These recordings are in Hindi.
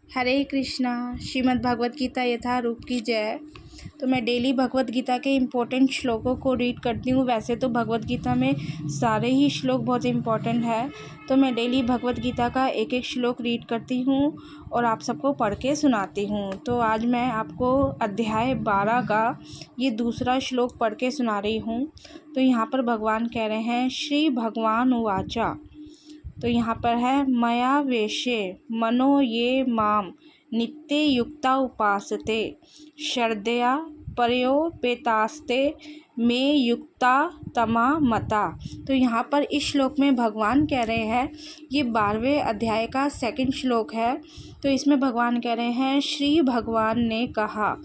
हरे कृष्णा। श्रीमद् भगवत गीता यथारूप की जय। तो मैं डेली भगवत गीता के इम्पोर्टेंट श्लोकों को रीड करती हूँ। वैसे तो भगवत गीता में सारे ही श्लोक बहुत इम्पोर्टेंट है, तो मैं डेली भगवत गीता का एक एक श्लोक रीड करती हूँ और आप सबको पढ़ के सुनाती हूँ। तो आज मैं आपको अध्याय 12 का ये दूसरा श्लोक पढ़ के सुना रही हूँ। तो यहाँ पर भगवान कह रहे हैं, श्री भगवान उवाचा। तो यहाँ पर है, मया वेशे मनो ये माम नित्य युक्ता उपासते श्रद्धया परयोपेतास्ते में युक्ता तमा मता। तो यहाँ पर इस श्लोक में भगवान कह रहे हैं, ये 12वें अध्याय का सेकंड श्लोक है। तो इसमें भगवान कह रहे हैं, श्री भगवान ने कहा,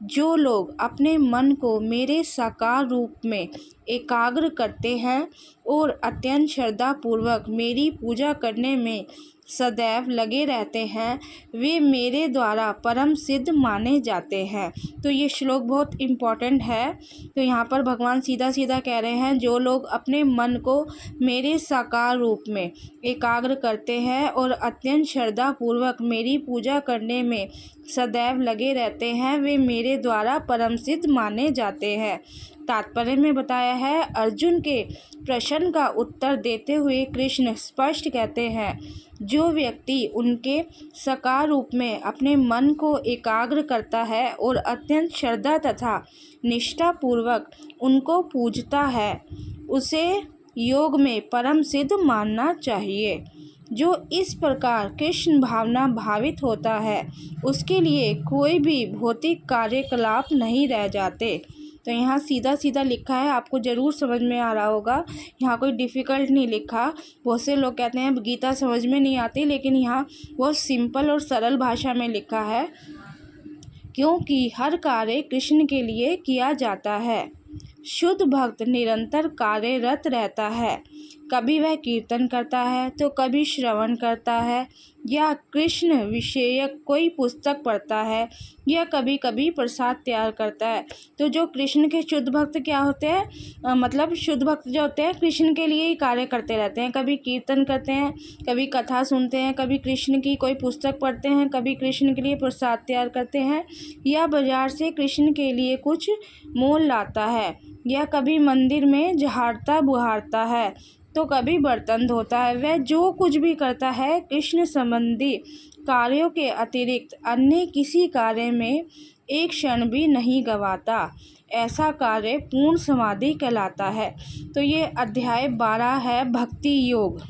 जो लोग अपने मन को मेरे साकार रूप में एकाग्र करते हैं और अत्यंत श्रद्धा पूर्वक मेरी पूजा करने में सदैव लगे रहते हैं, वे मेरे द्वारा परम सिद्ध माने जाते हैं। तो ये श्लोक बहुत इम्पॉर्टेंट है। तो यहाँ पर भगवान सीधा सीधा कह रहे हैं, जो लोग अपने मन को मेरे साकार रूप में एकाग्र करते हैं और अत्यंत श्रद्धा पूर्वक मेरी पूजा करने में सदैव लगे रहते हैं, वे मेरे द्वारा परम सिद्ध माने जाते हैं। तात्पर्य में बताया है, अर्जुन के प्रश्न का उत्तर देते हुए कृष्ण स्पष्ट कहते हैं, जो व्यक्ति उनके साकार रूप में अपने मन को एकाग्र करता है और अत्यंत श्रद्धा तथा निष्ठा पूर्वक उनको पूजता है, उसे योग में परम सिद्ध मानना चाहिए। जो इस प्रकार कृष्ण भावना भावित होता है, उसके लिए कोई भी भौतिक कार्यकलाप नहीं रह जाते। तो यहाँ सीधा सीधा लिखा है, आपको ज़रूर समझ में आ रहा होगा। यहाँ कोई डिफ़िकल्ट नहीं लिखा। बहुत से लोग कहते हैं गीता समझ में नहीं आती, लेकिन यहाँ बहुत सिंपल और सरल भाषा में लिखा है, क्योंकि हर कार्य कृष्ण के लिए किया जाता है। शुद्ध भक्त निरंतर कार्यरत रहता है। कभी वह कीर्तन करता है तो कभी श्रवण करता है या कृष्ण विषयक कोई पुस्तक पढ़ता है या कभी कभी प्रसाद तैयार करता है। तो जो कृष्ण के शुद्ध भक्त क्या होते हैं, मतलब शुद्ध भक्त जो होते हैं कृष्ण के लिए ही कार्य करते रहते हैं। कभी कीर्तन करते हैं, कभी कथा सुनते हैं, कभी कृष्ण की कोई पुस्तक पढ़ते हैं, कभी कृष्ण के लिए प्रसाद तैयार करते हैं या बाजार से कृष्ण के लिए कुछ मोल लाता है या कभी मंदिर में झाड़ता बुहारता है तो कभी बर्तन धोता है। वह जो कुछ भी करता है कृष्ण संबंधी कार्यों के अतिरिक्त अन्य किसी कार्य में एक क्षण भी नहीं गंवाता। ऐसा कार्य पूर्ण समाधि कहलाता है। तो ये अध्याय 12 है, भक्ति योग,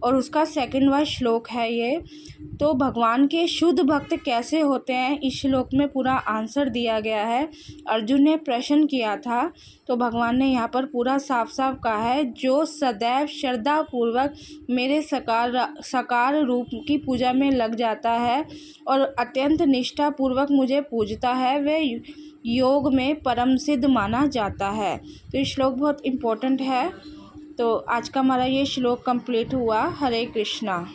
और उसका सेकंडवा श्लोक है ये। तो भगवान के शुद्ध भक्त कैसे होते हैं, इस श्लोक में पूरा आंसर दिया गया है। अर्जुन ने प्रश्न किया था, तो भगवान ने यहाँ पर पूरा साफ साफ कहा है, जो सदैव श्रद्धा पूर्वक मेरे साकार रूप की पूजा में लग जाता है और अत्यंत निष्ठा पूर्वक मुझे पूजता है, वह योग में परम सिद्ध माना जाता है। तो ये श्लोक बहुत इम्पोर्टेंट है। तो आज का हमारा ये श्लोक कंप्लीट हुआ। हरे कृष्णा।